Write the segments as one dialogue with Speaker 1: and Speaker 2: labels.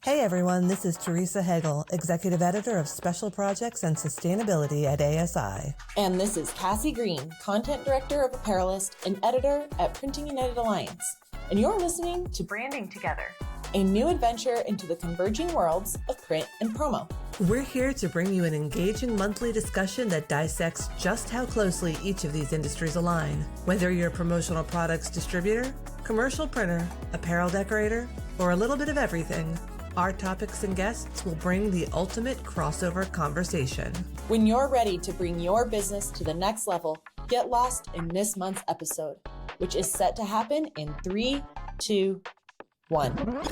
Speaker 1: Hey everyone, this is Teresa Hegel, Executive Editor of Special Projects and Sustainability at ASI.
Speaker 2: And this is Cassie Green, Content Director of Apparelist and Editor at Printing United Alliance. And you're listening to Branding Together, a new adventure into the converging worlds of print and promo.
Speaker 1: We're here to bring you an engaging monthly discussion that dissects just how closely each of these industries align. Whether you're a promotional products distributor, commercial printer, apparel decorator, or a little bit of everything, our topics and guests will bring the ultimate crossover conversation.
Speaker 2: When you're ready to bring your business to the next level, get lost in this month's episode, which is set to happen in 3, 2, 1.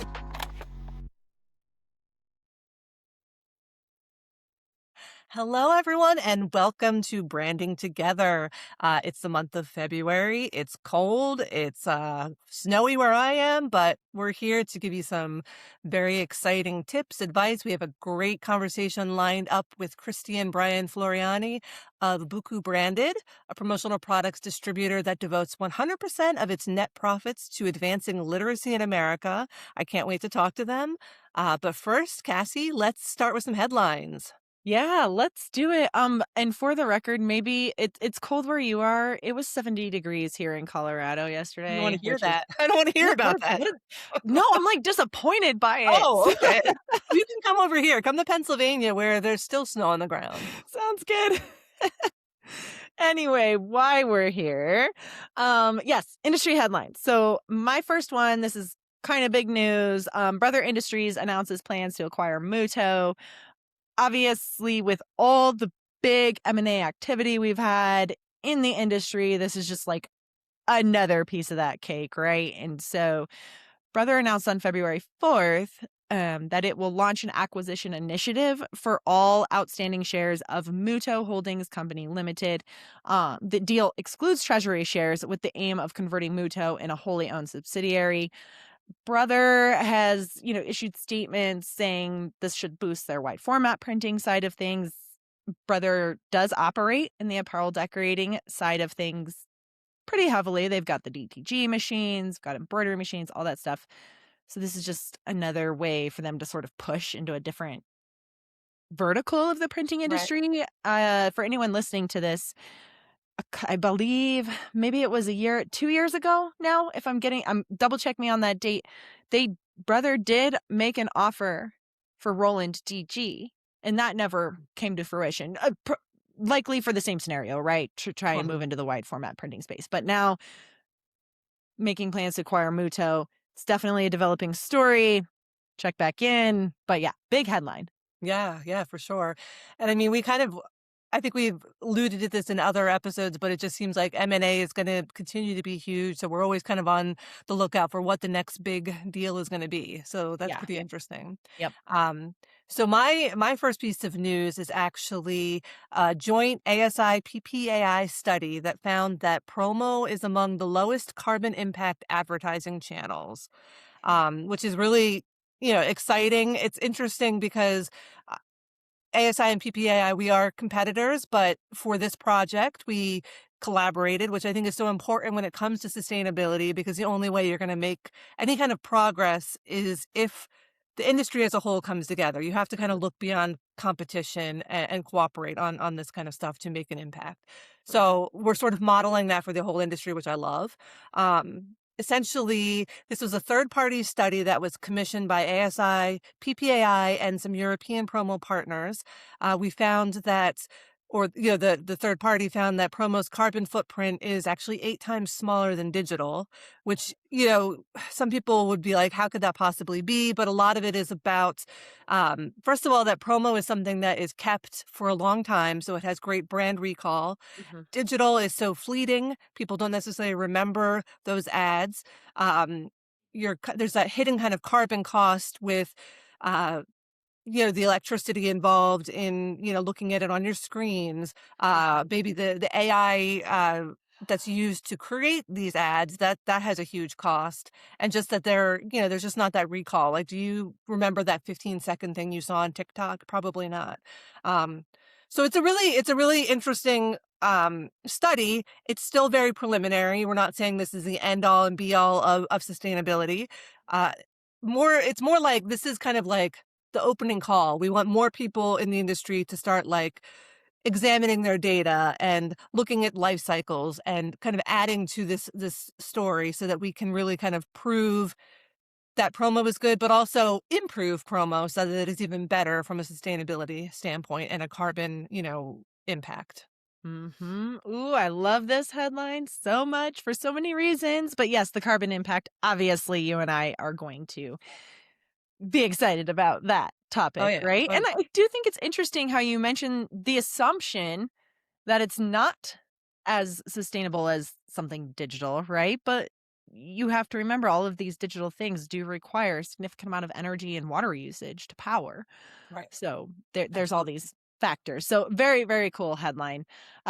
Speaker 1: Hello, everyone, and welcome to Branding Together. It's the month of February. It's cold. It's snowy where I am, but we're here to give you some very exciting tips, advice. We have a great conversation lined up with Christy and Brian Floriani of BUKU Branded, a promotional products distributor that devotes 100% of its net profits to advancing literacy in America. I can't wait to talk to them. But first, Cassie, let's start with some headlines.
Speaker 3: Yeah, let's do it. And for the record, maybe it's cold where you are. It was 70 degrees here in Colorado yesterday.
Speaker 1: I don't want to hear that. I don't want to hear about that.
Speaker 3: No, I'm like disappointed by it.
Speaker 1: Oh, okay. You can come over here. Come to Pennsylvania where there's still snow on the ground.
Speaker 3: Sounds good. Anyway, why we're here. Yes, industry headlines. So my first one, this is kind of big news. Brother Industries announces plans to acquire Muto. Obviously, with all the big M&A activity we've had in the industry, this is just like another piece of that cake, right? And so Brother announced on February 4th that it will launch an acquisition initiative for all outstanding shares of Muto Holdings Company Limited. The deal excludes treasury shares with the aim of converting Muto in a wholly owned subsidiary. Brother has, issued statements saying this should boost their wide format printing side of things. Brother does operate in the apparel decorating side of things pretty heavily. They've got the DTG machines, got embroidery machines, all that stuff. So this is just another way for them to sort of push into a different vertical of the printing industry. Right. For anyone listening to this, I believe maybe it was 2 years ago now, if I'm double check me on that date. Brother did make an offer for Roland DG, and that never came to fruition. Likely for the same scenario, right? To try and move into the wide format printing space. But now making plans to acquire Muto, it's definitely a developing story. Check back in. But yeah, big headline.
Speaker 1: Yeah, for sure. And I mean, I think we've alluded to this in other episodes, but it just seems like M&A is going to continue to be huge. So we're always kind of on the lookout for what the next big deal is going to be. So that's pretty interesting.
Speaker 3: Yep.
Speaker 1: So my first piece of news is actually a joint ASI PPAI study that found that promo is among the lowest carbon impact advertising channels, which is really, exciting. It's interesting because ASI and PPAI, we are competitors, but for this project, we collaborated, which I think is so important when it comes to sustainability, because the only way you're going to make any kind of progress is if the industry as a whole comes together. You have to kind of look beyond competition and cooperate on this kind of stuff to make an impact. So we're sort of modeling that for the whole industry, which I love. Essentially, this was a third-party study that was commissioned by ASI, PPAI, and some European promo partners. We found that, the third party found that promo's carbon footprint is actually 8 times smaller than digital, which, some people would be like, how could that possibly be? But a lot of it is about, first of all, that promo is something that is kept for a long time, so it has great brand recall. Mm-hmm. Digital is so fleeting. People don't necessarily remember those ads. There's that hidden kind of carbon cost with, the electricity involved in, looking at it on your screens, maybe the AI that's used to create these ads, that has a huge cost. And just that there's just not that recall. Like, do you remember that 15-second thing you saw on TikTok? Probably not. So it's a really interesting study. It's still very preliminary. We're not saying this is the end all and be all of sustainability. it's more like this is kind of like the opening call. We want more people in the industry to start like examining their data and looking at life cycles and kind of adding to this story so that we can really kind of prove that promo is good, but also improve promo so that it's even better from a sustainability standpoint and a carbon, impact.
Speaker 3: Ooh, I love this headline so much for so many reasons. But yes, the carbon impact, obviously, you and I are going to be excited about that
Speaker 1: Oh
Speaker 3: topic,
Speaker 1: yeah.
Speaker 3: right?
Speaker 1: Oh
Speaker 3: And
Speaker 1: yeah.
Speaker 3: I do think it's interesting how you mentioned the assumption that it's not as sustainable as something digital, right? But you have to remember all of these digital things do require a significant amount of energy and water usage to power.
Speaker 1: Right.
Speaker 3: So there's all
Speaker 1: Absolutely.
Speaker 3: these factors. So very, very cool headline.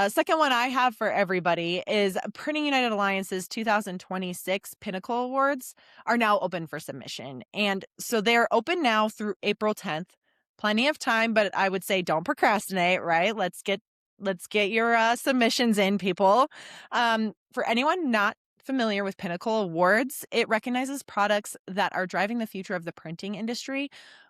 Speaker 3: Second one I have for everybody is Printing United Alliance's 2026 Pinnacle Awards are now open for submission. And so they're open now through April 10th. Plenty of time, but I would say don't procrastinate, right? Let's get your submissions in, people. For anyone not familiar with Pinnacle Awards, it recognizes products that are driving the future of the printing industry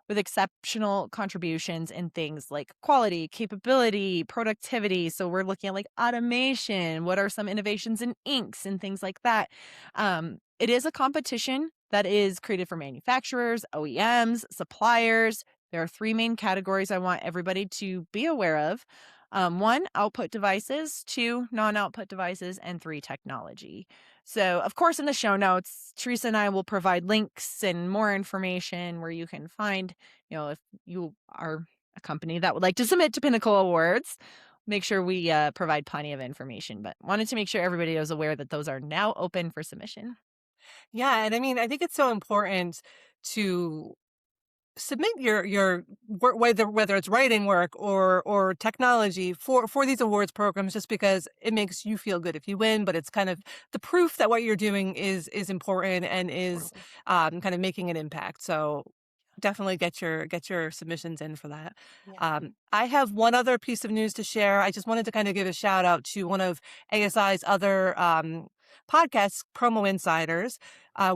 Speaker 3: with exceptional contributions in things like quality, capability, productivity. So we're looking at like automation. What are some innovations in inks and things like that? It is a competition that is created for manufacturers, OEMs, suppliers. There are three main categories I want everybody to be aware of. One, output devices, two, non-output devices, and three, technology. So, of course, in the show notes, Teresa and I will provide links and more information where you can find, if you are a company that would like to submit to Pinnacle Awards, make sure we provide plenty of information. But wanted to make sure everybody was aware that those are now open for submission.
Speaker 1: Yeah, and I mean, I think it's so important to submit your work, whether it's writing work or technology for these awards programs, just because it makes you feel good if you win, but it's kind of the proof that what you're doing is important and is
Speaker 3: Totally.
Speaker 1: kind of making an impact. So definitely get your submissions in for that.
Speaker 3: Yeah.
Speaker 1: I have one other piece of news to share. I just wanted to kind of give a shout out to one of ASI's other podcasts, Promo Insiders.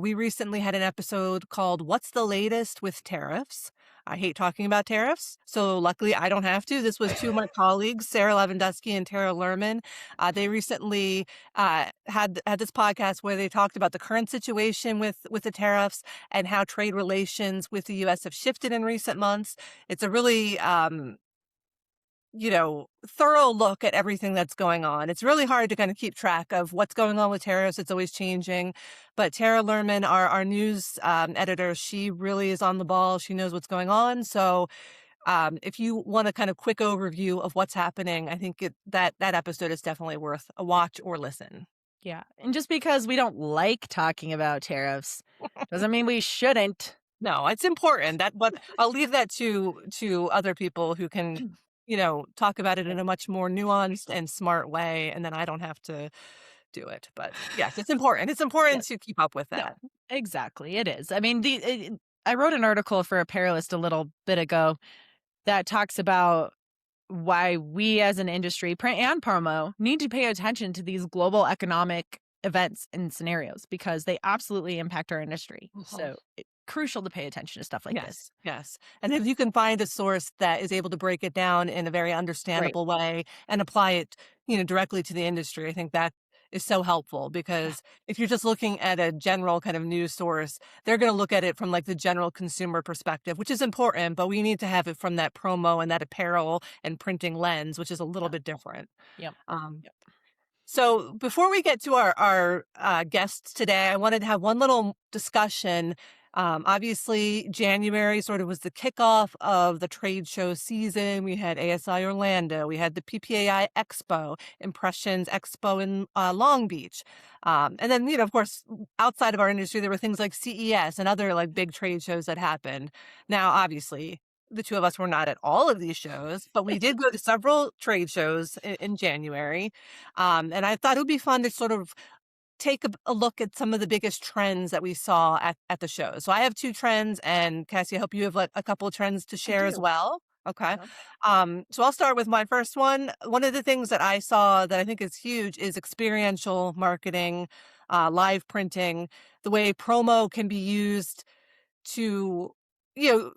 Speaker 1: We recently had an episode called What's the Latest with Tariffs? I hate talking about tariffs, so luckily I don't have to. This was two of my colleagues, Sarah Lewandowski and Tara Lerman. They recently had this podcast where they talked about the current situation with the tariffs and how trade relations with the U.S. have shifted in recent months. It's a really thorough look at everything that's going on. It's really hard to kind of keep track of what's going on with tariffs. It's always changing. But Tara Lerman, our news editor, she really is on the ball. She knows what's going on. So if you want a kind of quick overview of what's happening, I think that episode is definitely worth a watch or listen.
Speaker 3: Yeah. And just because we don't like talking about tariffs doesn't mean we shouldn't.
Speaker 1: No, it's important. But I'll leave that to other people who can, talk about it in a much more nuanced and smart way, and then I don't have to do it. But yes, it's important. It's
Speaker 3: Yeah.
Speaker 1: important to keep up with
Speaker 3: No,
Speaker 1: that.
Speaker 3: exactly. It is. I mean, I wrote an article for Apparelist a little bit ago that talks about why we as an industry, print and promo, need to pay attention to these global economic events and scenarios because they absolutely impact our industry. So it's crucial to pay attention to stuff like this.
Speaker 1: Yes. And if you can find a source that is able to break it down in a very
Speaker 3: Right.
Speaker 1: understandable way and apply it, directly to the industry, I think that is so helpful
Speaker 3: Yeah.
Speaker 1: because if you're just looking at a general kind of news source, they're going to look at it from like the general consumer perspective, which is important, but we need to have it from that promo and that apparel and printing lens, which is a little
Speaker 3: Yeah.
Speaker 1: bit different.
Speaker 3: Yep.
Speaker 1: Um,
Speaker 3: Yep.
Speaker 1: so before we get to our guests today, I wanted to have one little discussion. Obviously, January sort of was the kickoff of the trade show season. We had ASI Orlando, we had the PPAI Expo, Impressions Expo in Long Beach. And then, of course, outside of our industry, there were things like CES and other like big trade shows that happened. Now, obviously, the two of us were not at all of these shows, but we did go to several trade shows in January. And I thought it would be fun to sort of take a look at some of the biggest trends that we saw at the show. So I have two trends, and Cassie, I hope you have like a couple of trends to
Speaker 3: I
Speaker 1: share as
Speaker 3: do.
Speaker 1: well. Okay.
Speaker 3: Yep.
Speaker 1: So I'll start with my first one. One of the things that I saw that I think is huge is experiential marketing, live printing, the way promo can be used to, you know,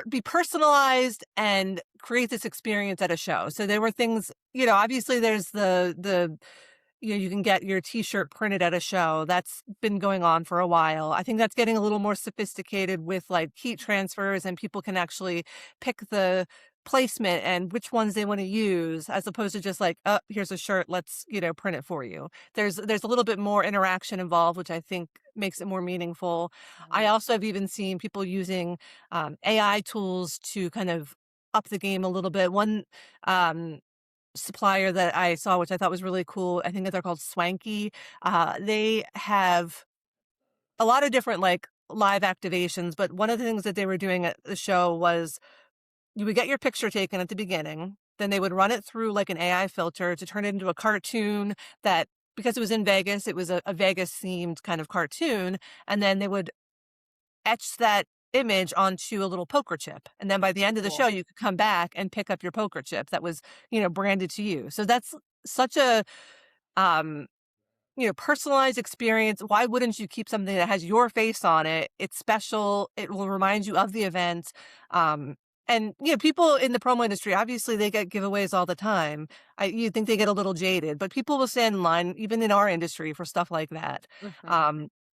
Speaker 1: be personalized and create this experience at a show. So there were things, obviously there's you can get your t-shirt printed at a show. That's been going on for a while. I think that's getting a little more sophisticated with like heat transfers, and people can actually pick the placement and which ones they want to use, as opposed to just like, oh, here's a shirt, let's, print it for you. There's a little bit more interaction involved, which I think makes it more meaningful. I also have even seen people using AI tools to kind of up the game a little bit. One supplier that I saw, which I thought was really cool, I think that they're called Swanky. They have a lot of different like live activations, but one of the things that they were doing at the show was you would get your picture taken at the beginning, then they would run it through like an AI filter to turn it into a cartoon that, because it was in Vegas, it was a Vegas themed kind of cartoon, and then they would etch that image onto a little poker chip. And then by the end of the show, you could come back and pick up your poker chip that was, branded to you. So that's such a, um, personalized experience. Why wouldn't you keep something that has your face on it? It's special. It will remind you of the event. And, people in the promo industry, obviously they get giveaways all the time. You think they get a little jaded, but people will stand in line, even in our industry, for stuff like that.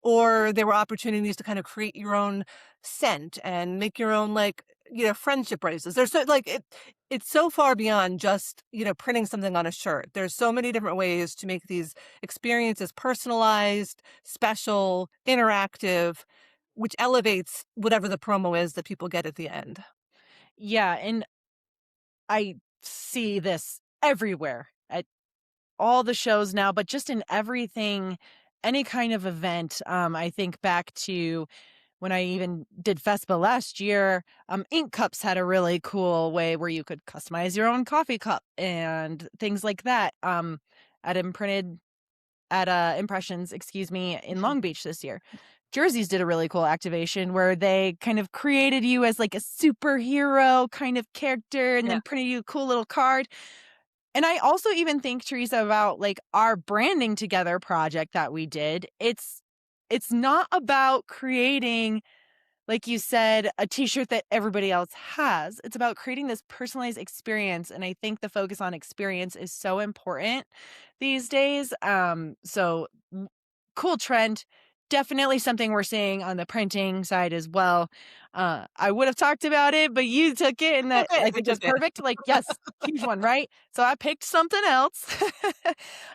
Speaker 1: Or there were opportunities to kind of create your own scent and make your own, like, friendship bracelets. There's so, like, it's so far beyond just, printing something on a shirt. There's so many different ways to make these experiences personalized, special, interactive, which elevates whatever the promo is that people get at the end.
Speaker 3: Yeah, and I see this everywhere at all the shows now, but just in everything, any kind of event. I think back to when I even did FESPA last year. Ink cups had a really cool way where you could customize your own coffee cup and things like that. At imprinted at Impressions, excuse me, in Long Beach this year. Jerseys did a really cool activation where they kind of created you as like a superhero kind of character and then printed you a cool little card. And I also even think, Teresa, about like our branding together project that we did. It's not about creating, like you said, a t-shirt that everybody else has. It's about creating this personalized experience. And I think the focus on experience is so important these days. Cool trend. Definitely something we're seeing on the printing side as well. I would have talked about it, but you took it, and that I think was perfect. Like, yes, huge one, right? So I picked something else.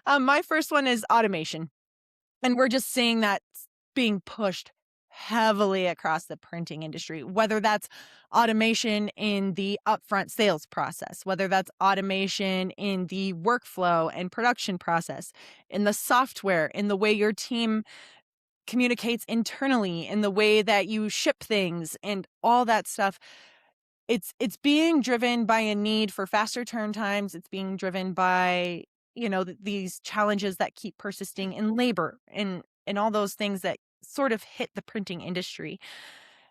Speaker 3: My first one is automation. And we're just seeing that being pushed heavily across the printing industry, whether that's automation in the upfront sales process, whether that's automation in the workflow and production process, in the software, in the way your team communicates internally, in the way that you ship things and all that stuff. It's being driven by a need for faster turn times. It's being driven by, these challenges that keep persisting in labor and all those things that sort of hit the printing industry.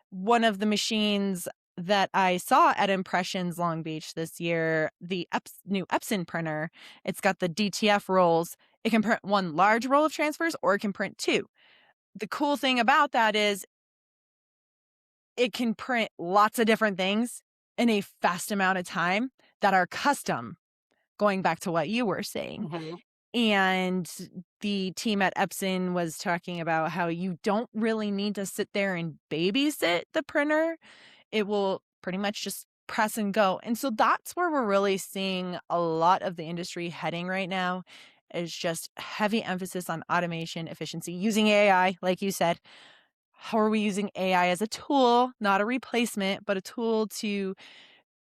Speaker 3: One of the machines that I saw at Impressions Long Beach this year, the new Epson printer, it's got the DTF rolls. It can print one large roll of transfers, or it can print two. The cool thing about that is it can print lots of different things in a fast amount of time that are custom, going back to what you were saying.
Speaker 1: Mm-hmm.
Speaker 3: And the team at Epson was talking about how you don't really need to sit there and babysit the printer. It will pretty much just press and go. And so that's where we're really seeing a lot of the industry heading right now, is just heavy emphasis on automation, efficiency, using AI, like you said. How are we using AI as a tool, not a replacement, but a tool to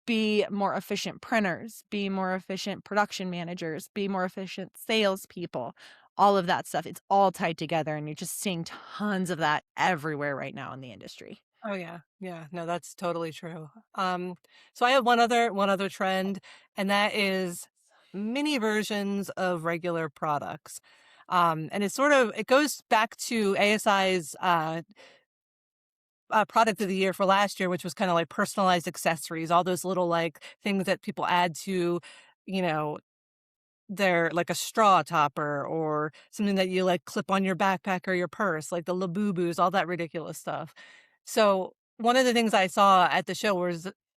Speaker 3: be more efficient printers, be more efficient production managers, be more efficient salespeople, all of that stuff. It's all tied together, and you're just seeing tons of that everywhere right now in the industry.
Speaker 1: Oh yeah. Yeah. No, that's totally true. So I have one other trend, and that is mini versions of regular products. And it goes back to ASI's product of the year for last year, which was kind of like personalized accessories, all those little like things that people add to, you know, their like a straw topper, or something that you like clip on your backpack or your purse, like the Labubus, all that ridiculous stuff. So one of the things I saw at the show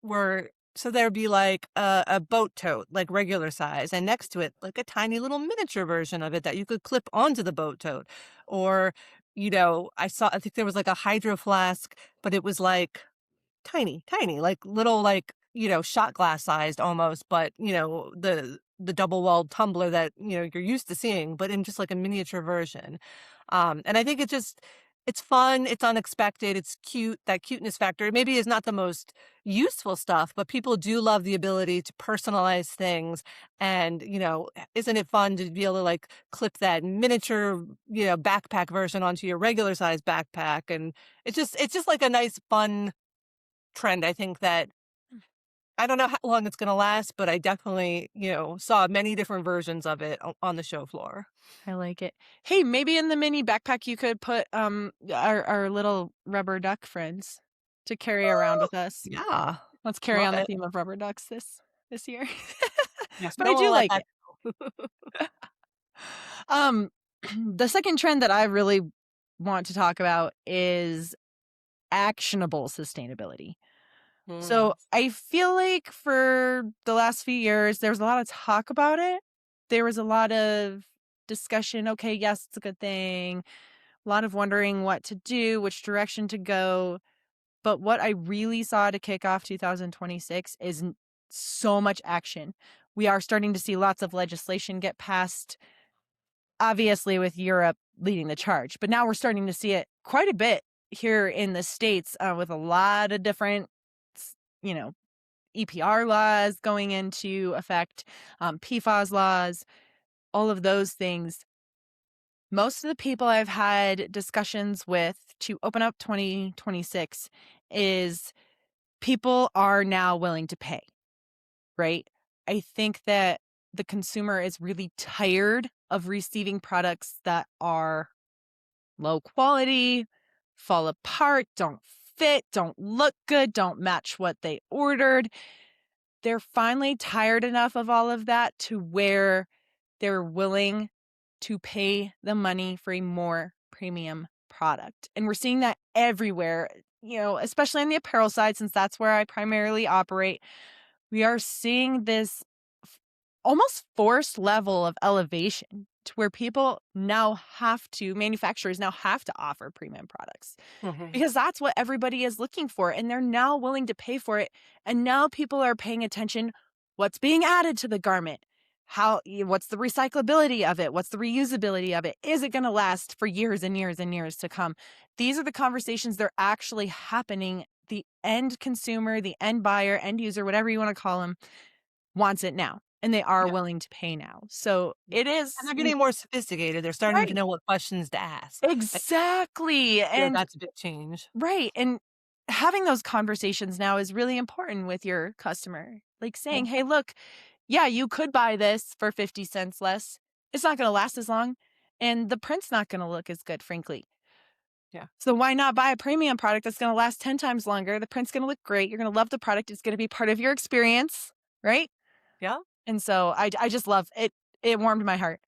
Speaker 1: were so there'd be like a boat tote, like regular size, and next to it, like a tiny little miniature version of it that you could clip onto the boat tote. Or, I think there was like a hydro flask, but it was like tiny, tiny, like little, like, shot glass sized almost, but the double walled tumbler that, you're used to seeing, but in just like a miniature version. And I think it's fun, it's unexpected, it's cute. That cuteness factor maybe is not the most useful stuff, but people do love the ability to personalize things. And, isn't it fun to be able to like clip that miniature, backpack version onto your regular size backpack? And it's just like a nice, fun trend. I think that I don't know how long it's gonna last, but I definitely, saw many different versions of it on the show floor.
Speaker 3: I like it. Hey, maybe in the mini backpack you could put our little rubber duck friends to carry around
Speaker 1: Oh,
Speaker 3: with us.
Speaker 1: yeah.
Speaker 3: Let's carry
Speaker 1: Love
Speaker 3: on the
Speaker 1: it.
Speaker 3: theme of rubber ducks this year.
Speaker 1: Yes, we
Speaker 3: But I
Speaker 1: don't
Speaker 3: do
Speaker 1: wanna let
Speaker 3: like
Speaker 1: that
Speaker 3: it.
Speaker 1: go.
Speaker 3: Um, the second trend that I really want to talk about is actionable sustainability. So
Speaker 1: Mm.
Speaker 3: I feel like for the last few years, there was a lot of talk about it. There was a lot of discussion. Okay, yes, it's a good thing. A lot of wondering what to do, which direction to go. But what I really saw to kick off 2026 is so much action. We are starting to see lots of legislation get passed, obviously with Europe leading the charge. But now we're starting to see it quite a bit here in the States with a lot of different, you know, EPR laws going into effect, PFAS laws, all of those things. Most of the people I've had discussions with to open up 2026 is people are now willing to pay, right? I think that the consumer is really tired of receiving products that are low quality, fall apart, don't fit, don't look good, don't match what they ordered. They're finally tired enough of all of that to where they're willing to pay the money for a more premium product. And we're seeing that everywhere, especially on the apparel side, since that's where I primarily operate. We are seeing this almost forced level of elevation to where manufacturers now have to offer premium products
Speaker 1: Mhm.
Speaker 3: because that's what everybody is looking for. And they're now willing to pay for it. And now people are paying attention. What's being added to the garment? What's the recyclability of it? What's the reusability of it? Is it going to last for years and years and years to come? These are the conversations that are actually happening. The end consumer, the end buyer, end user, whatever you want to call them, wants it now. And they are
Speaker 1: Yeah.
Speaker 3: willing to pay now. So it is
Speaker 1: And they're getting more sophisticated. They're starting to
Speaker 3: right.
Speaker 1: know what questions to ask.
Speaker 3: Exactly.
Speaker 1: Yeah,
Speaker 3: And
Speaker 1: that's a big change.
Speaker 3: right. And having those conversations now is really important with your customer. Like saying,
Speaker 1: Yeah.
Speaker 3: hey, look, yeah, you could buy this for 50 cents less. It's not going to last as long. And the print's not going to look as good, frankly.
Speaker 1: Yeah.
Speaker 3: So why not buy a premium product that's going to last 10 times longer? The print's going to look great. You're going to love the product. It's going to be part of your experience. Right.
Speaker 1: Yeah.
Speaker 3: And so I just love it. It warmed my heart.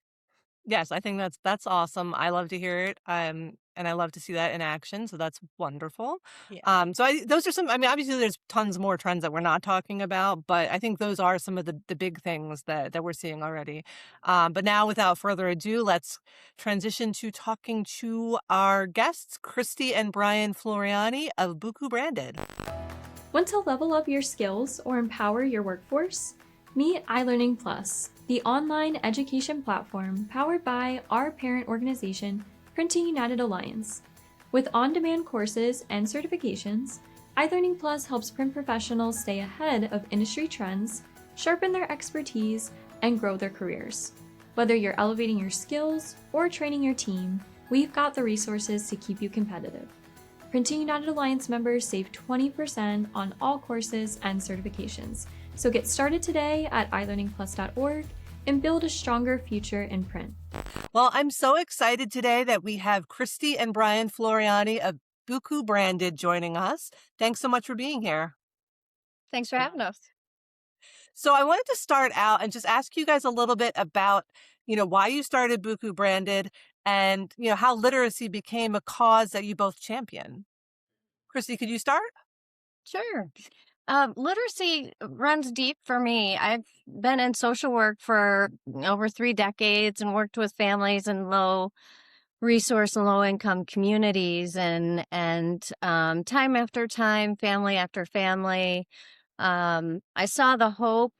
Speaker 1: Yes, I think that's awesome. I love to hear it. And I love to see that in action. So that's wonderful.
Speaker 3: Yeah.
Speaker 1: Those are some, I mean, obviously there's tons more trends that we're not talking about, but I think those are some of the big things that we're seeing already. But now without further ado, let's transition to talking to our guests, Christy and Brian Floriani of BUKU Branded.
Speaker 4: Want to level up your skills or empower your workforce? Meet iLearning Plus, the online education platform powered by our parent organization, Printing United Alliance. With on-demand courses and certifications, iLearning Plus helps print professionals stay ahead of industry trends, sharpen their expertise, and grow their careers. Whether you're elevating your skills or training your team, we've got the resources to keep you competitive. Printing United Alliance members save 20% on all courses and certifications. So get started today at ilearningplus.org and build a stronger future in print.
Speaker 1: Well, I'm so excited today that we have Christy and Brian Floriani of BUKU Branded joining us. Thanks so much for being here.
Speaker 5: Thanks for having us.
Speaker 1: So I wanted to start out and just ask you guys a little bit about, why you started BUKU Branded and, how literacy became a cause that you both champion. Christy, could you start?
Speaker 5: Sure. Literacy runs deep for me. I've been in social work for over 3 decades and worked with families in low resource and low income communities, and time after time, family after family. I saw the hope.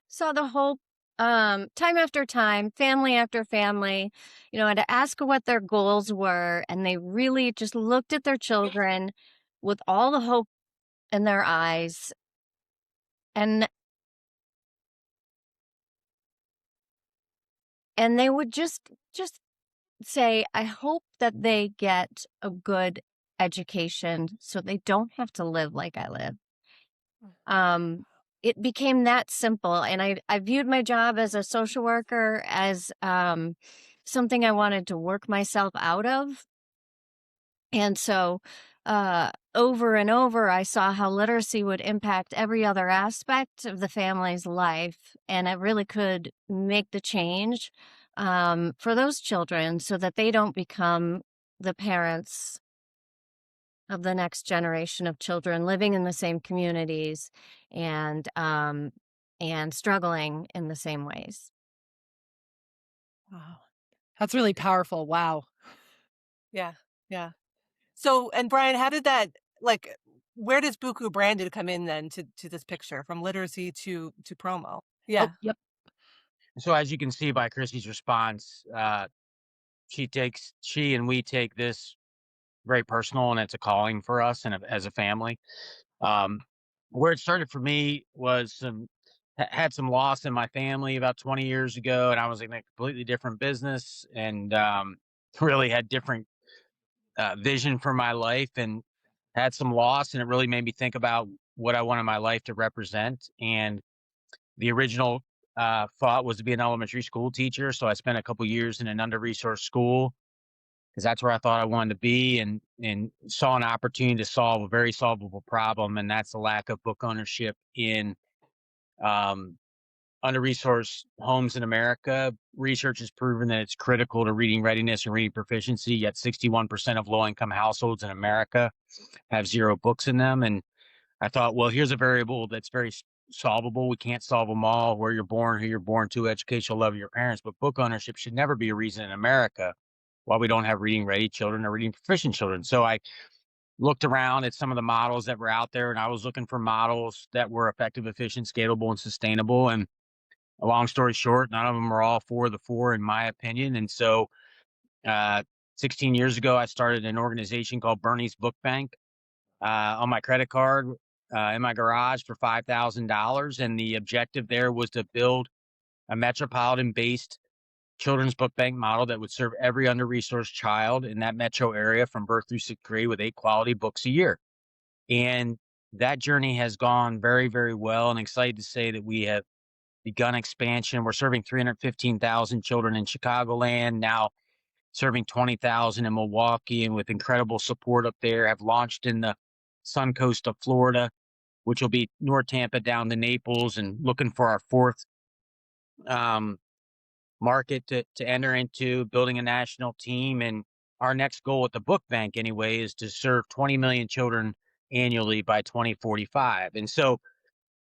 Speaker 5: Saw the hope time after time, family after family, and to ask what their goals were. And they really just looked at their children with all the hope in their eyes. And and they would just say, I hope that they get a good education so they don't have to live like I live. It became that simple. And I viewed my job as a social worker as something I wanted to work myself out of. And so over and over, I saw how literacy would impact every other aspect of the family's life. And it really could make the change for those children so that they don't become the parents of the next generation of children living in the same communities and struggling in the same ways.
Speaker 3: Wow. That's really powerful. Wow.
Speaker 1: Yeah. Yeah. So, and Brian, how did that, like, where does BUKU Branded come in then to this picture, from literacy to promo? Yeah.
Speaker 3: Oh, yep.
Speaker 6: So as you can see by Chrissy's response, she and we take this very personal, and it's a calling for us and as a family. Um, where it started for me was had some loss in my family about 20 years ago, and I was in a completely different business, and really had different vision for my life, and had some loss, and it really made me think about what I wanted my life to represent. And the original thought was to be an elementary school teacher, so I spent a couple years in an under-resourced school because that's where I thought I wanted to be, and saw an opportunity to solve a very solvable problem, and that's the lack of book ownership in um, under-resourced homes in America. Research has proven that it's critical to reading readiness and reading proficiency, yet 61% of low-income households in America have zero books in them. And I thought, well, here's a variable that's very solvable. We can't solve them all: where you're born, who you're born to, educational level of your parents, but book ownership should never be a reason in America why we don't have reading ready children or reading proficient children. So I looked around at some of the models that were out there, and I was looking for models that were effective, efficient, scalable, and sustainable. And a long story short, none of them are all for the four, in my opinion. And so, uh, 16 years ago, I started an organization called Bernie's Book Bank on my credit card in my garage for $5,000. And the objective there was to build a metropolitan based children's book bank model that would serve every under-resourced child in that metro area from birth through sixth grade with 8 quality books a year. And that journey has gone very, very well. And excited to say that we have begun expansion. We're serving 315,000 children in Chicagoland, now serving 20,000 in Milwaukee, and with incredible support up there, have launched in the Sun Coast of Florida, which will be North Tampa down to Naples, and looking for our fourth um, market to enter into, building a national team. And our next goal at the book bank, anyway, is to serve 20 million children annually by 2045. And so,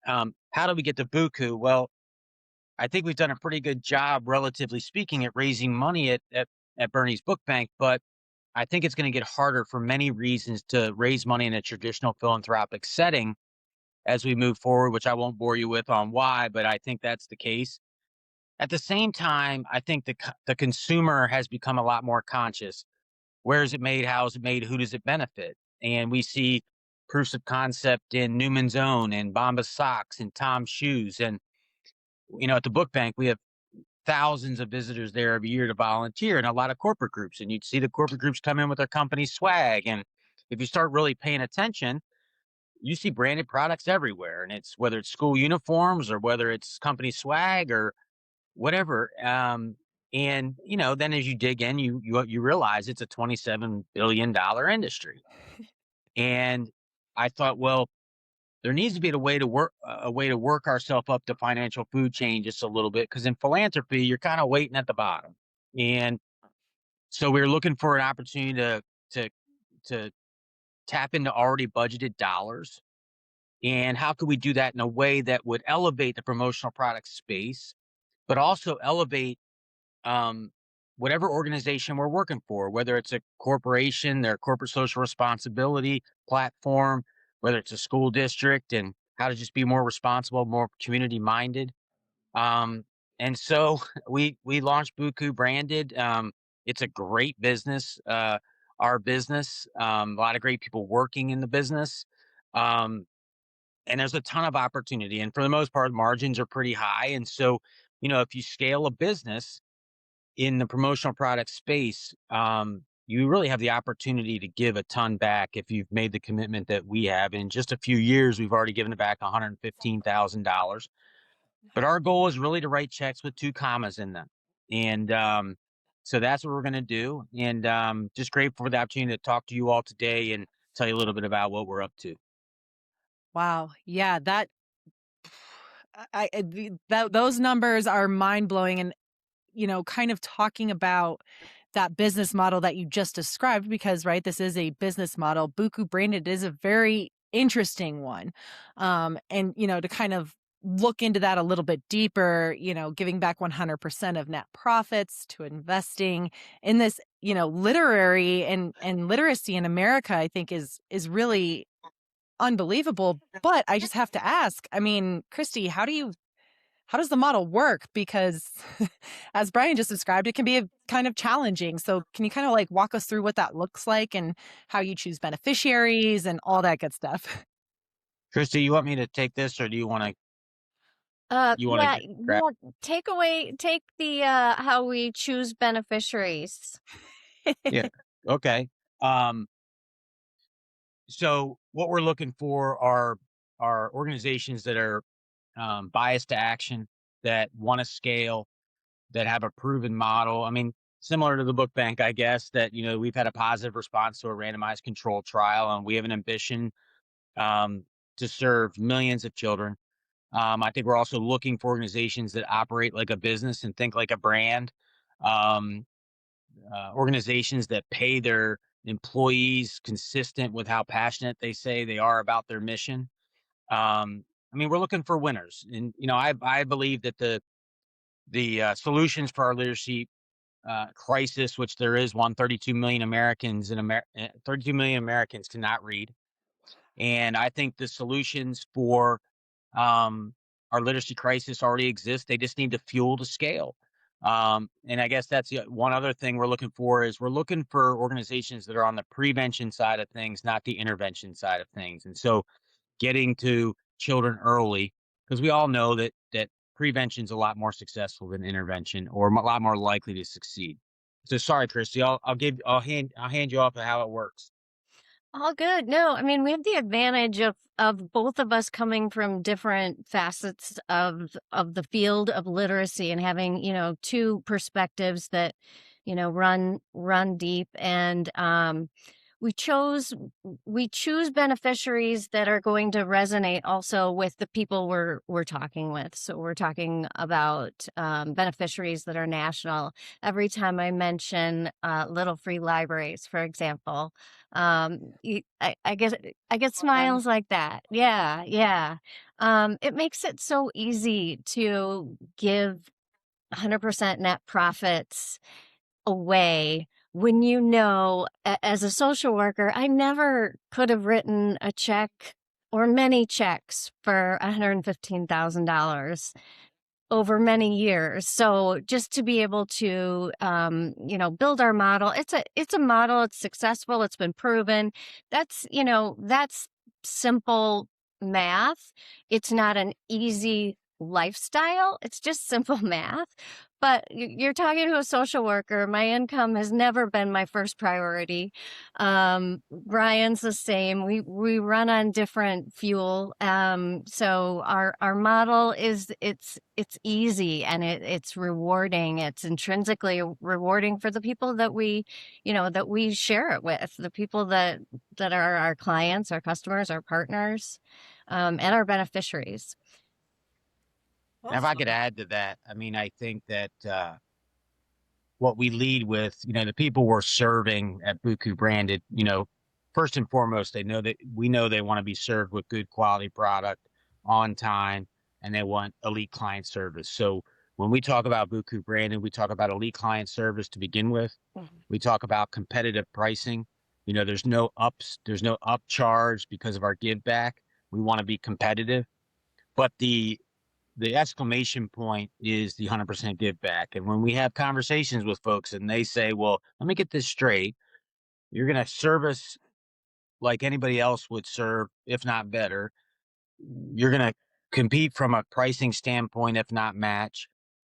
Speaker 6: how do we get to BUKU? Well, I think we've done a pretty good job, relatively speaking, at raising money at Bernie's Book Bank, but I think it's going to get harder for many reasons to raise money in a traditional philanthropic setting as we move forward, which I won't bore you with on why, but I think that's the case. At the same time, I think the consumer has become a lot more conscious. Where is it made? How is it made? Who does it benefit? And we see proofs of concept in Newman's Own and Bombas Socks and Tom's Shoes. And, at the book bank, we have thousands of visitors there every year to volunteer, and a lot of corporate groups. And you'd see the corporate groups come in with their company swag. And if you start really paying attention, you see branded products everywhere. And it's whether it's school uniforms or whether it's company swag or whatever. And then as you dig in, you realize it's a $27 billion industry. And I thought, well, there needs to be a way to work ourselves up the financial food chain just a little bit, because in philanthropy, you're kind of waiting at the bottom. And so we were looking for an opportunity to tap into already budgeted dollars? And how could we do that in a way that would elevate the promotional product space, but also elevate um, whatever organization we're working for, whether it's a corporation, their corporate social responsibility platform, whether it's a school district, and how to just be more responsible, more community minded. Um, and so we launched BUKU Branded. It's a great business. Our business, a lot of great people working in the business. Um, and there's a ton of opportunity. And for the most part, margins are pretty high. And so, if you scale a business in the promotional product space, you really have the opportunity to give a ton back if you've made the commitment that we have. In just a few years, we've already given back $115,000. But our goal is really to write checks with 2 commas in them. And so that's what we're going to do. And just grateful for the opportunity to talk to you all today and tell you a little bit about what we're up to.
Speaker 3: Wow. Yeah, those numbers are mind blowing. And, kind of talking about that business model that you just described, because, right, this is a business model. BUKU Branded is a very interesting one. And, to kind of look into that a little bit deeper, giving back 100% of net profits to investing in this, literary and literacy in America, I think is really unbelievable. But I just have to ask, I mean, Christy, how does the model work? Because as Brian just described, it can be kind of challenging. So can you kind of like walk us through what that looks like and how you choose beneficiaries and all that good stuff?
Speaker 6: Christy, you want me to take this, or do you want
Speaker 5: Yeah,
Speaker 6: to grab?
Speaker 5: take the how we choose beneficiaries.
Speaker 6: Yeah. Okay. Um, so what we're looking for are organizations that are biased to action, that want to scale, that have a proven model. I mean, similar to the book bank, I guess, that, we've had a positive response to a randomized control trial, and we have an ambition um, to serve millions of children. I think we're also looking for organizations that operate like a business and think like a brand. Um, Organizations that pay their employees consistent with how passionate they say they are about their mission. I mean, we're looking for winners, and I believe that the solutions for our literacy crisis, which there is one, 32 million Americans 32 million Americans cannot read, and I think the solutions for um, our literacy crisis already exist. They just need to fuel to scale. And I guess that's the one other thing we're looking for is we're looking for organizations that are on the prevention side of things, not the intervention side of things. And so getting to children early, because we all know that prevention is a lot more successful than intervention, or a lot more likely to succeed. So sorry, Christy, I'll hand you off of how it works.
Speaker 5: All good. No, I mean, we have the advantage of both of us coming from different facets of the field of literacy and having, 2 perspectives that, run deep. And we chose we choose beneficiaries that are going to resonate also with the people we're talking with. So we're talking about beneficiaries that are national. Every time I mention Little Free Libraries, for example, I get smiles like that. Yeah, yeah. It makes it so easy to give 100% net profits away when as a social worker, I never could have written a check or many checks for $115,000 over many years. So just to be able to, build our model, it's a model. It's successful. It's been proven. That's simple math. It's not an easy lifestyle. It's just simple math. But you're talking to a social worker. My income has never been my first priority. Brian's the same. We run on different fuel. So our model it's easy and it's rewarding. It's intrinsically rewarding for the people that we share it with, the people that are our clients, our customers, our partners, and our beneficiaries.
Speaker 6: Awesome. If I could add to that, I mean, I think that what we lead with, the people we're serving at BUKU Branded, first and foremost, we know they want to be served with good quality product on time, and they want elite client service. So when we talk about BUKU branding, we talk about elite client service to begin with. We talk about competitive pricing. There's no upcharge because of our give back. We want to be competitive, but the exclamation point is the 100% give back. And when we have conversations with folks and they say, well, let me get this straight. You're going to service like anybody else would serve, if not better. You're going to compete from a pricing standpoint, if not match.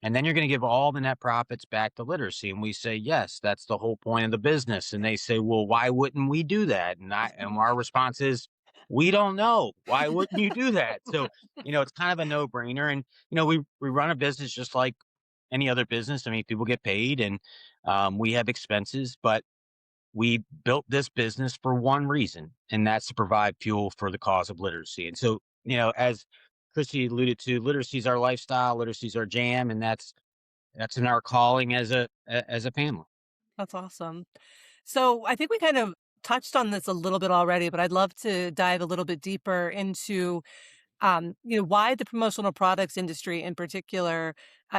Speaker 6: And then you're going to give all the net profits back to literacy. And we say, yes, that's the whole point of the business. And they say, well, why wouldn't we do that? And our response is, we don't know. Why wouldn't you do that? So, it's kind of a no brainer. And, we run a business just like any other business. I mean, people get paid and we have expenses, but we built this business for one reason, and that's to provide fuel for the cause of literacy. And so, as Christy alluded to, literacy is our lifestyle, literacy is our jam, and that's in our calling as a family.
Speaker 1: That's awesome. So I think we kind of touched on this a little bit already, but I'd love to dive a little bit deeper into, why the promotional products industry in particular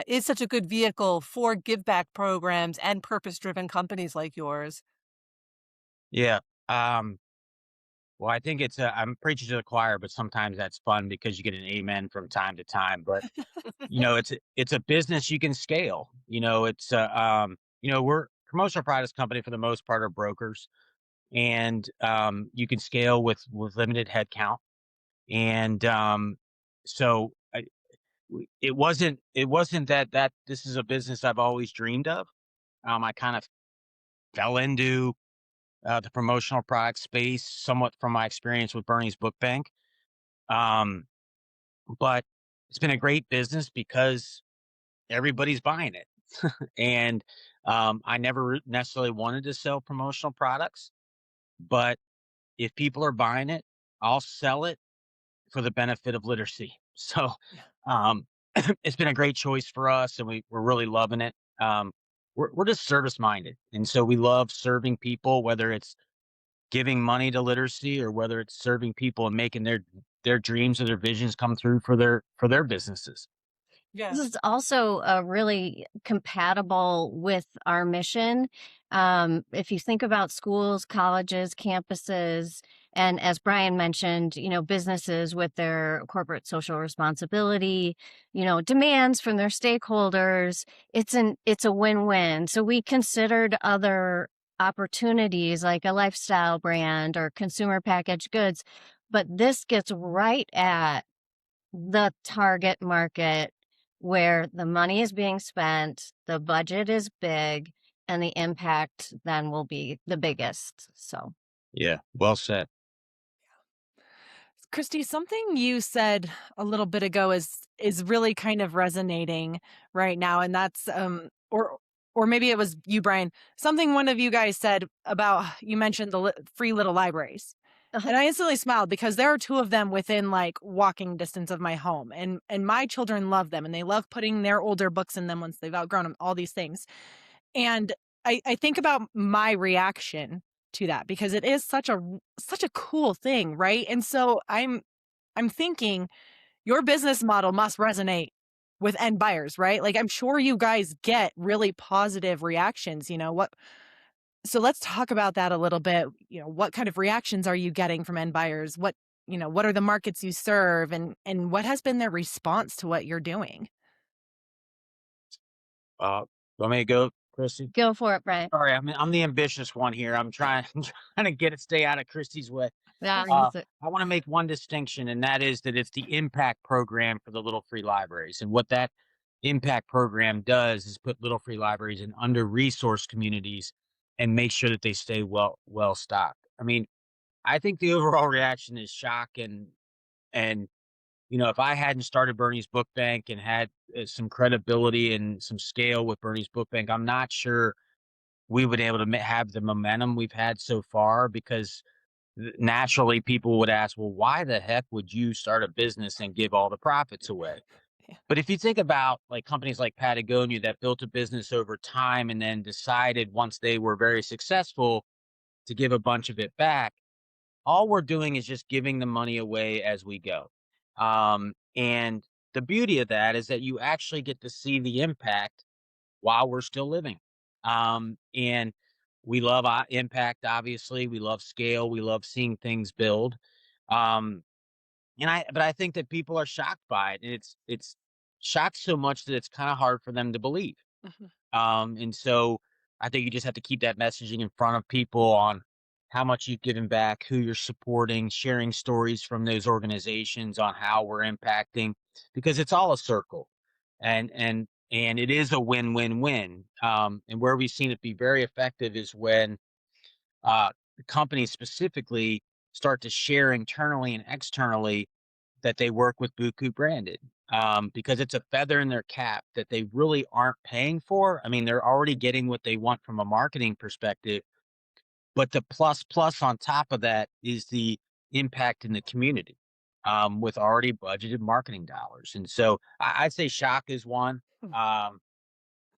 Speaker 1: is such a good vehicle for give back programs and purpose-driven companies like yours.
Speaker 6: Yeah. Well, I think I'm preaching to the choir, but sometimes that's fun because you get an amen from time to time. But it's a business you can scale. We're promotional products company for the most part are brokers, and you can scale with limited headcount. And so it wasn't that this is a business I've always dreamed of. I kind of fell into the promotional product space somewhat from my experience with Bernie's Book Bank. But it's been a great business because everybody's buying it. And I never necessarily wanted to sell promotional products, but if people are buying it, I'll sell it for the benefit of literacy. So um, it's been a great choice for us, and we're really loving it. We're just service minded, and so we love serving people, whether it's giving money to literacy or whether it's serving people and making their dreams or their visions come through for their businesses.
Speaker 1: Yeah.
Speaker 5: This is also really compatible with our mission. If you think about schools, colleges, campuses, and as Brian mentioned, businesses with their corporate social responsibility, demands from their stakeholders, it's a win-win. So we considered other opportunities like a lifestyle brand or consumer packaged goods, but this gets right at the target market where the money is being spent, the budget is big, and the impact then will be the biggest. So,
Speaker 6: Yeah, well said.
Speaker 3: Christy, something you said a little bit ago is really kind of resonating right now, and that's or maybe it was you, Brian. Something one of you guys said about you mentioned the free little libraries.
Speaker 5: Uh-huh.
Speaker 3: And I instantly smiled because there are two of them within like walking distance of my home. And my children love them and they love putting their older books in them once they've outgrown them, all these things. And I think about my reaction to that because it is such a cool thing, right? And so I'm thinking your business model must resonate with end buyers, right? Like I'm sure you guys get really positive reactions, so let's talk about that a little bit. What kind of reactions are you getting from end buyers? What are the markets you serve and what has been their response to what you're doing?
Speaker 6: Want me to go, Christy?
Speaker 5: Go for it, Brian.
Speaker 6: Sorry, I'm the ambitious one here. I'm trying to stay out of Christy's way.
Speaker 5: Yeah,
Speaker 6: I want to make one distinction, and that is that it's the impact program for the Little Free Libraries. And what that impact program does is put Little Free Libraries in under-resourced communities and make sure that they stay well stocked. I mean, I think the overall reaction is shock and if I hadn't started Bernie's Book Bank and had some credibility and some scale with Bernie's Book Bank, I'm not sure we would be able to have the momentum we've had so far because naturally people would ask, well, why the heck would you start a business and give all the profits away?
Speaker 3: Yeah.
Speaker 6: But if you think about like companies like Patagonia that built a business over time and then decided once they were very successful to give a bunch of it back, all we're doing is just giving the money away as we go. And the beauty of that is that you actually get to see the impact while we're still living. And we love impact, obviously. We love scale. We love seeing things build. Um, but I think that people are shocked by it. And it's shocked so much that it's kind of hard for them to believe.
Speaker 3: Mhm.
Speaker 6: And so I think you just have to keep that messaging in front of people on how much you've given back, who you're supporting, sharing stories from those organizations on how we're impacting, because it's all a circle, and it is a win-win-win. And where we've seen it be very effective is when the companies specifically start to share internally and externally that they work with BUKU Branded, because it's a feather in their cap that they really aren't paying for. I mean, they're already getting what they want from a marketing perspective, but the plus on top of that is the impact in the community, with already budgeted marketing dollars. And so I'd say shock is one.
Speaker 3: Hmm.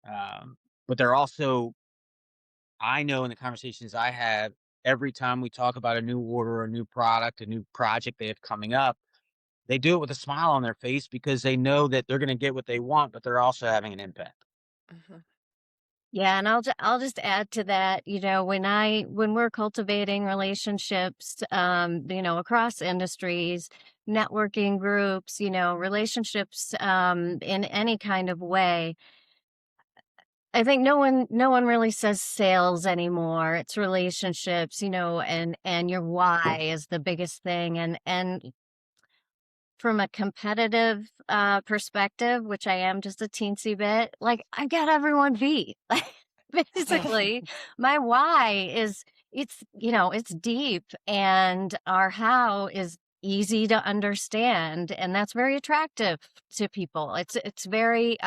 Speaker 6: Um, but they're also, I know in the conversations I have, every time we talk about a new order, a new product, a new project they have coming up, they do it with a smile on their face because they know that they're gonna get what they want, but they're also having an impact.
Speaker 3: Mhm.
Speaker 5: Yeah, and I'll just add to that, when we're cultivating relationships, across industries, networking groups, relationships, in any kind of way. I think no one really says sales anymore. It's relationships, and your why is the biggest thing. And from a competitive perspective, which I am just a teensy bit, like I got everyone beat. Like basically, my why is it's deep, and our how is easy to understand, and that's very attractive to people. It's very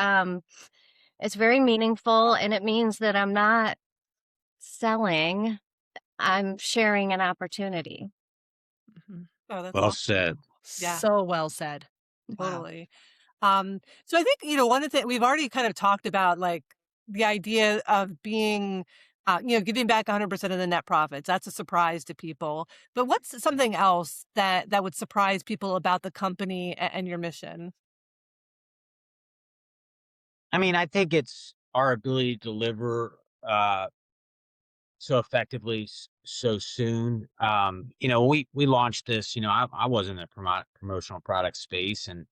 Speaker 5: meaningful, and it means that I'm not selling, I'm sharing an opportunity.
Speaker 3: Mhm.
Speaker 1: Oh, that's
Speaker 6: Well
Speaker 1: awesome.
Speaker 6: said.
Speaker 1: Yeah,
Speaker 3: So well said. Wow.
Speaker 1: totally. So I think, one of the we've already kind of talked about, like, the idea of being, giving back 100% of the net profits. That's a surprise to people. But what's something else that would surprise people about the company and your mission?
Speaker 6: I mean, I think it's our ability to deliver so effectively so soon. We launched this. I wasn't in the promotional product space, and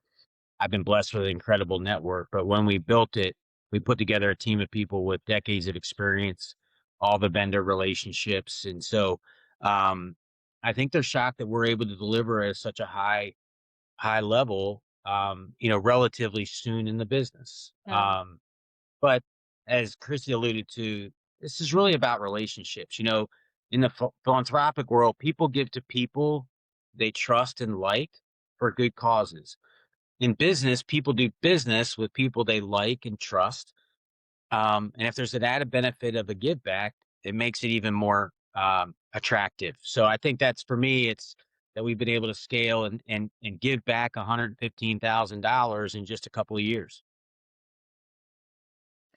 Speaker 6: I've been blessed with an incredible network. But when we built it, we put together a team of people with decades of experience, all the vendor relationships, and so um, I think they're shocked that we're able to deliver at such a high level. Relatively soon in the business.
Speaker 1: Yeah.
Speaker 6: But as Christy alluded to, this is really about relationships. In the philanthropic world, people give to people they trust and like for good causes. In business, people do business with people they like and trust. And if there's an added benefit of a give back, it makes it even more attractive. So I think that's, for me, it's that we've been able to scale and give back $115,000 in just a couple of years.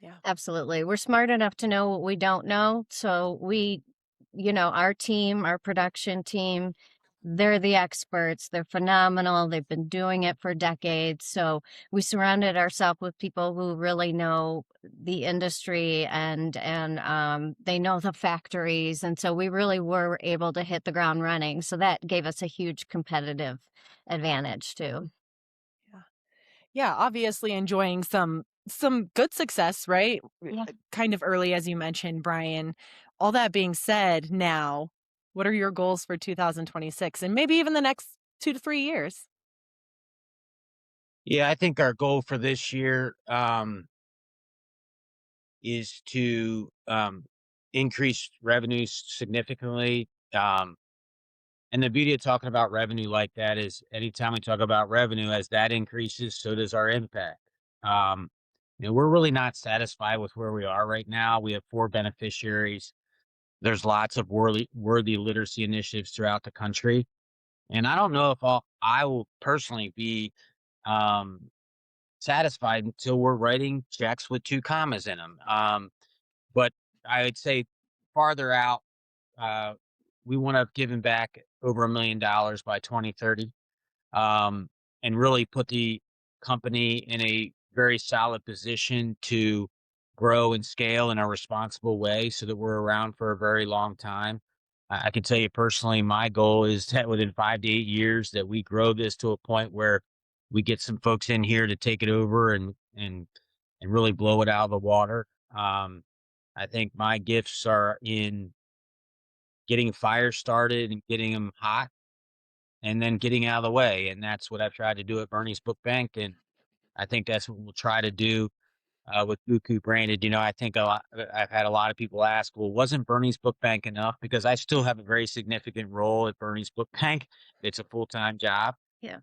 Speaker 3: Yeah.
Speaker 5: Absolutely. We're smart enough to know what we don't know. So our team, our production team, they're the experts. They're phenomenal. They've been doing it for decades. So we surrounded ourselves with people who really know the industry, and they know the factories. And so we really were able to hit the ground running. So that gave us a huge competitive advantage too.
Speaker 3: Yeah. Yeah, obviously enjoying some good success, right?
Speaker 5: Yeah.
Speaker 3: Kind of early, as you mentioned, Brian. All that being said, now, what are your goals for 2026 and maybe even the next 2 to 3 years?
Speaker 6: Yeah, I think our goal for this year is to increase revenues significantly. And the beauty of talking about revenue like that is anytime we talk about revenue, as that increases, so does our impact. Um, we're really not satisfied with where we are right now. We have 4 beneficiaries. There's lots of worthy literacy initiatives throughout the country. And I don't know if I will personally be um, satisfied until we're writing checks with 2 commas in them. But I would say farther out, uh, we want to have given back over $1 million by 2030, and really put the company in a very solid position to grow and scale in a responsible way so that we're around for a very long time. I can tell you personally, my goal is that within 5 to 8 years that we grow this to a point where we get some folks in here to take it over and really blow it out of the water. I think my gifts are in getting fires started and getting them hot and then getting out of the way. And that's what I've tried to do at Bernie's Book Bank. And I think that's what we'll try to do with BUKU Branded. I think I've had a lot of people ask, well, wasn't Bernie's Book Bank enough? Because I still have a very significant role at Bernie's Book Bank. It's a full-time job.
Speaker 5: Yeah.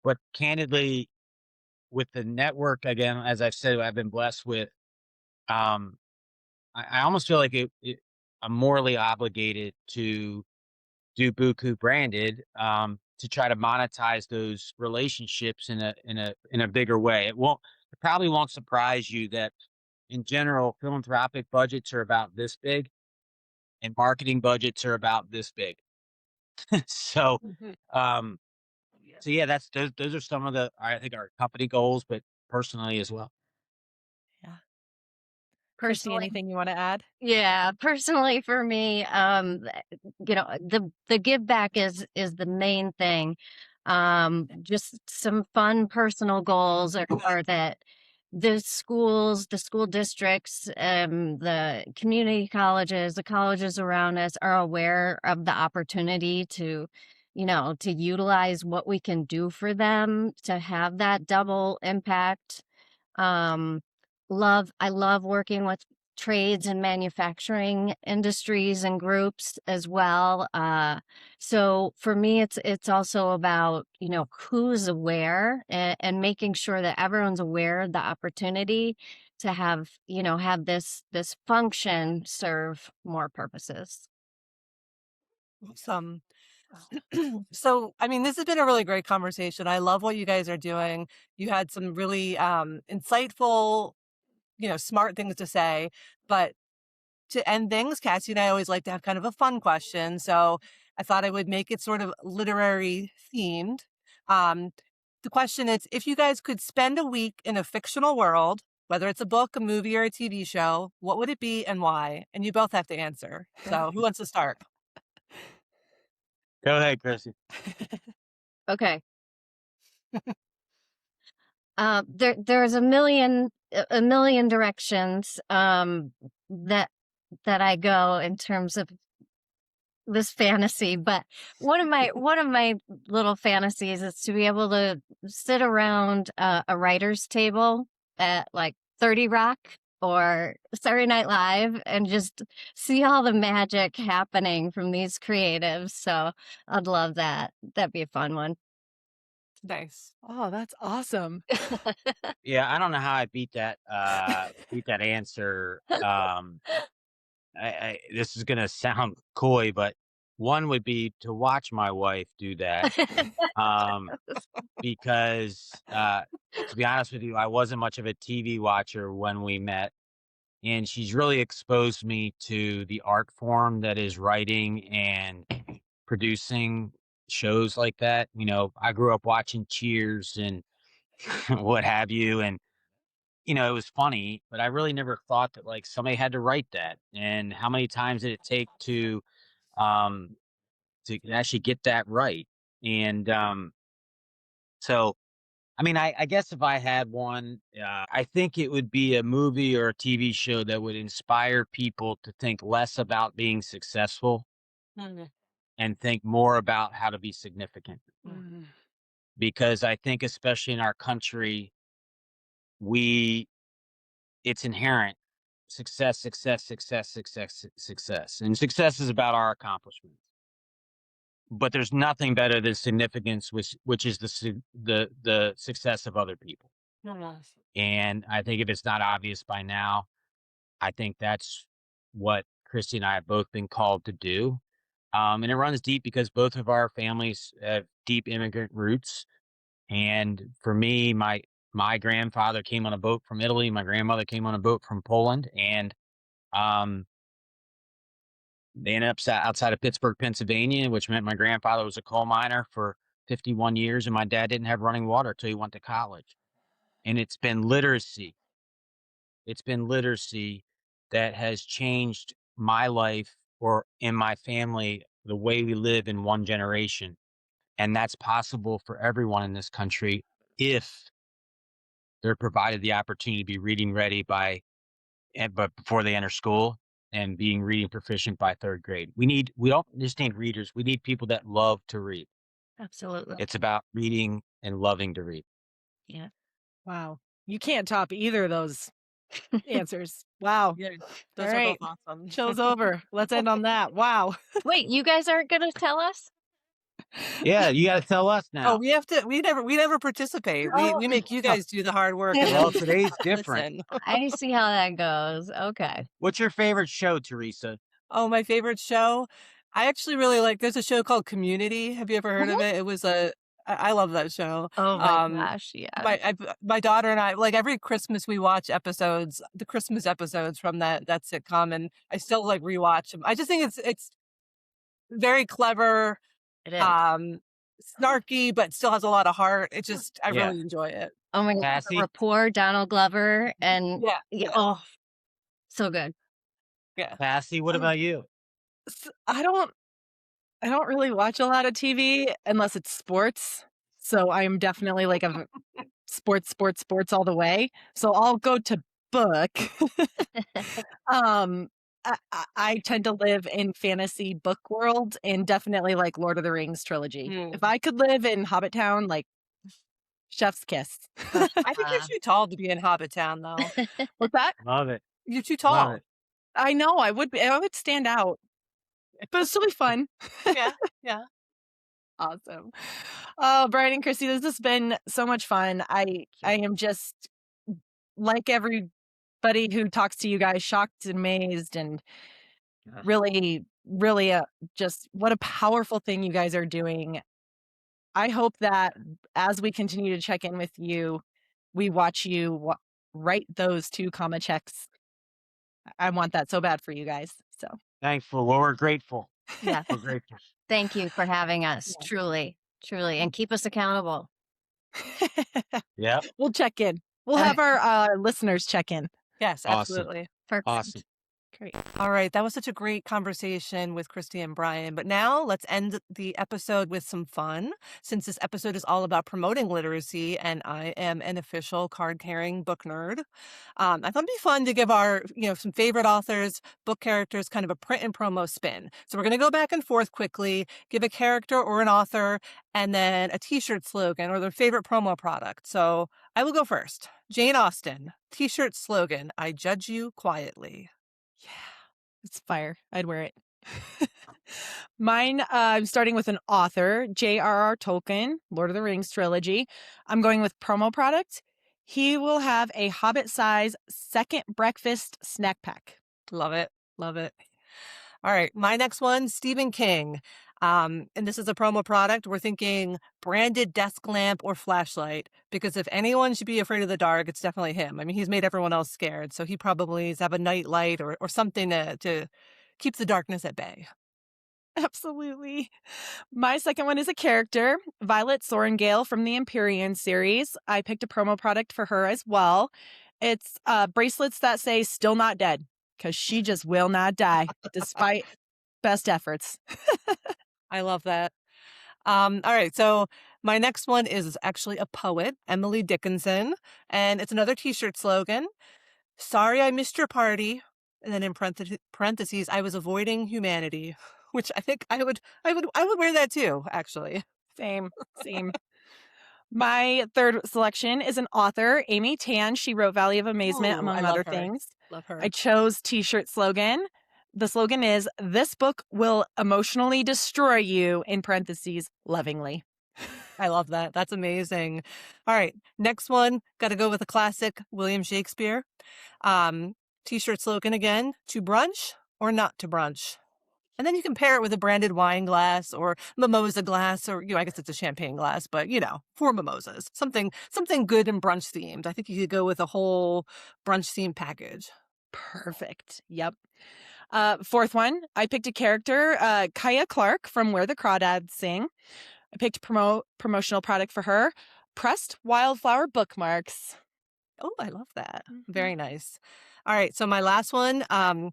Speaker 6: But candidly, with the network, again, as I've said, I've been blessed with, I almost feel like I'm morally obligated to do BUKU Branded, to try to monetize those relationships in a bigger way. It probably won't surprise you that in general, philanthropic budgets are about this big and marketing budgets are about this big. So, um, so yeah, those are some of I think our company goals, but personally as well.
Speaker 3: Yeah. Christy,
Speaker 5: Personally,
Speaker 3: anything you want to add?
Speaker 5: yeah, personally for me, the give back is the main thing. Just some fun personal goals are that the schools, the school districts, the community colleges, the colleges around us are aware of the opportunity to utilize what we can do for them to have that double impact. Um, I love working with trades and manufacturing industries and groups as well. So for me, it's also about, who's aware and making sure that everyone's aware of the opportunity to have this function serve more purposes.
Speaker 1: Awesome. So, I mean, this has been a really great conversation. I love what you guys are doing. You had some really insightful, smart things to say. But to end things, Cassie and I always like to have kind of a fun question. So I thought I would make it sort of literary themed. Um, the question is, if you guys could spend a week in a fictional world, whether it's a book, a movie, or a TV show, what would it be and why? And you both have to answer. So who wants to start?
Speaker 6: Go ahead, Chrissy.
Speaker 5: Okay. There's a million directions that I go in terms of this fantasy, but one of my little fantasies is to be able to sit around a writer's table at like 30 Rock or Saturday Night Live and just see all the magic happening from these creatives. So I'd love that. That'd be a fun one.
Speaker 1: Nice.
Speaker 3: Oh, that's awesome.
Speaker 6: Yeah, I don't know how I beat that answer. This is gonna sound coy, but one would be to watch my wife do that. Because to be honest with you, I wasn't much of a TV watcher when we met, and she's really exposed me to the art form that is writing and producing shows like that. I grew up watching Cheers and what have you, and it was funny, but I really never thought that like somebody had to write that. And how many times did it take um to actually get that right? And so I mean, I guess if I had one, I think it would be a movie or a TV show that would inspire people to think less about being successful
Speaker 1: Mm,
Speaker 6: and think more about how to be significant.
Speaker 3: Mm.
Speaker 6: Because I think, especially in our country, we it's inherent success, success, success, success, success. And success is about our accomplishments. But there's nothing better than significance, which is the success of other people.
Speaker 1: nice.
Speaker 6: And I think if it's not obvious by now, I think that's what Christy and I have both been called to do. And it runs deep because both of our families have deep immigrant roots. And for me, my grandfather came on a boat from Italy. My grandmother came on a boat from Poland. And They ended up outside of Pittsburgh, Pennsylvania, which meant my grandfather was a coal miner for 51 years, and my dad didn't have running water till he went to college. And it's been literacy. It's been literacy that has changed my life or in my family, the way we live in one generation. And that's possible for everyone in this country if they're provided the opportunity to be reading ready but before they enter school and being reading proficient by third grade. We don't just need readers. We need people that love to read.
Speaker 5: Absolutely.
Speaker 6: It's about reading and loving to read.
Speaker 5: Yeah.
Speaker 3: Wow. You can't top either of those answers. Wow.
Speaker 1: Yeah,
Speaker 3: All
Speaker 1: those are
Speaker 3: right.
Speaker 1: both awesome.
Speaker 3: Show's over. Let's end on that. Wow.
Speaker 5: Wait, you guys aren't going to tell us?
Speaker 6: Yeah, you got to tell us now.
Speaker 1: Oh, we have to. We never participate. We make you guys do the hard work. And
Speaker 6: Well,
Speaker 1: then
Speaker 6: today's different.
Speaker 1: listen.
Speaker 5: I see how that goes. Okay.
Speaker 6: What's your favorite show, Teresa?
Speaker 1: Oh, my favorite show. I actually really like. There's a show called Community. Have you ever heard of it? It was I love that show.
Speaker 5: Oh my gosh, yeah.
Speaker 1: My daughter and I, like, every Christmas we watch the Christmas episodes from that sitcom, and I still like rewatch them. I just think it's very clever,
Speaker 5: It is.
Speaker 1: snarky, but still has a lot of heart. I
Speaker 6: Yeah.
Speaker 1: really enjoy it.
Speaker 5: Oh my God, the
Speaker 6: Cassie?
Speaker 5: rapport, Donald Glover, and
Speaker 1: Yeah.
Speaker 5: oh, so good.
Speaker 1: Yeah.
Speaker 6: Cassie, what about you?
Speaker 3: I don't really watch a lot of TV unless it's sports. So I'm definitely like a sports all the way. So I'll go to book. I tend to live in fantasy book world and definitely like Lord of the Rings trilogy. If I could live in Hobbit Town, like chef's kiss.
Speaker 1: I think you're too tall to be in Hobbit Town, though.
Speaker 3: What's that?
Speaker 6: Love it.
Speaker 1: You're too
Speaker 6: Love
Speaker 1: tall.
Speaker 6: it.
Speaker 3: I know I would stand out, but it'd still be fun.
Speaker 1: Yeah.
Speaker 3: Awesome. Oh, Brian and Christy, this has been so much fun. I am just like everybody who talks to you guys, shocked and amazed, and really, really just what a powerful thing you guys are doing. I hope that as we continue to check in with you, we watch you write those 2 comma checks. I want that so bad for you guys. So
Speaker 6: Thankful. Well, we're grateful.
Speaker 5: Yeah.
Speaker 6: We're grateful.
Speaker 5: Thank you for having us. Truly, and keep us accountable.
Speaker 6: Yep.
Speaker 3: we'll check in. We'll have our listeners check in.
Speaker 1: Yes,
Speaker 6: Awesome.
Speaker 1: absolutely.
Speaker 5: Perfect.
Speaker 6: Awesome.
Speaker 3: Great.
Speaker 1: All right. That was such a great conversation with Christy and Brian. But now let's end the episode with some fun. Since this episode is all about promoting literacy and I am an official card-carrying book nerd, I thought it'd be fun to give our, some favorite authors, book characters, kind of a print and promo spin. So we're going to go back and forth quickly, give a character or an author, and then a t-shirt slogan or their favorite promo product. So I will go first. Jane Austen, t-shirt slogan, I judge you quietly.
Speaker 3: Yeah, it's fire. I'd wear it. Mine, I'm starting with an author, J.R.R. Tolkien, Lord of the Rings trilogy. I'm going with promo product. He will have a Hobbit-size second breakfast snack pack.
Speaker 1: Love it. Love it. All right. My next one, Stephen King. And this is a promo product. We're thinking branded desk lamp or flashlight, because if anyone should be afraid of the dark, it's definitely him. I mean, he's made everyone else scared. So he probably needs to have a night light or something to keep the darkness at bay.
Speaker 3: Absolutely. My second one is a character, Violet Sorengale from the Empyrean series. I picked a promo product for her as well. It's bracelets that say still not dead, because she just will not die despite best efforts.
Speaker 1: I love that. All right. So my next one is actually a poet, Emily Dickinson, and it's another t-shirt slogan. Sorry I missed your party. And then in parentheses, I was avoiding humanity, which I think I would wear that too, actually.
Speaker 3: Same. My third selection is an author, Amy Tan. She wrote Valley of Amazement,
Speaker 1: Ooh,
Speaker 3: among
Speaker 1: I love
Speaker 3: other
Speaker 1: her.
Speaker 3: things.
Speaker 1: Love her.
Speaker 3: I chose t-shirt slogan. The slogan is, this book will emotionally destroy you, in parentheses, lovingly.
Speaker 1: I love that. That's amazing. All right. Next one. Got to go with a classic, William Shakespeare. T-shirt slogan again, to brunch or not to brunch. And then you can pair it with a branded wine glass or mimosa glass, or, I guess it's a champagne glass, but, 4 mimosas. Something good and brunch themed. I think you could go with a whole brunch themed package.
Speaker 3: Perfect. Yep. Fourth one, I picked a character, Kaya Clark from Where the Crawdads Sing. I picked promotional product for her, pressed wildflower bookmarks.
Speaker 1: Oh, I love that. Very nice. All right. So my last one, and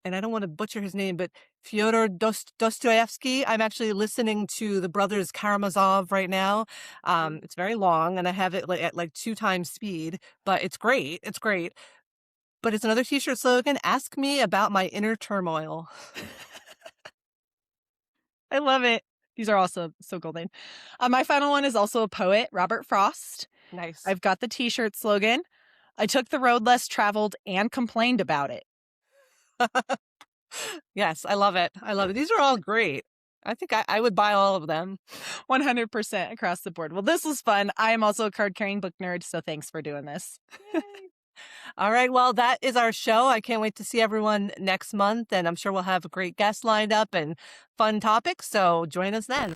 Speaker 1: I don't want to butcher his name, but Fyodor Dostoevsky. I'm actually listening to the Brothers Karamazov right now. It's very long, and I have it at like 2 times speed, but it's great. It's great. But it's another t-shirt slogan, ask me about my inner turmoil.
Speaker 3: I love it. These are also so golden. My final one is also a poet, Robert Frost.
Speaker 1: Nice.
Speaker 3: I've got the t-shirt slogan. I took the road less traveled and complained about it.
Speaker 1: Yes, I love it. I love it. These are all great. I think I would buy all of them.
Speaker 3: 100% across the board. Well, this was fun. I am also a card-carrying book nerd, so thanks for doing this.
Speaker 1: All right. Well, that is our show. I can't wait to see everyone next month, and I'm sure we'll have a great guest lined up and fun topics. So join us then.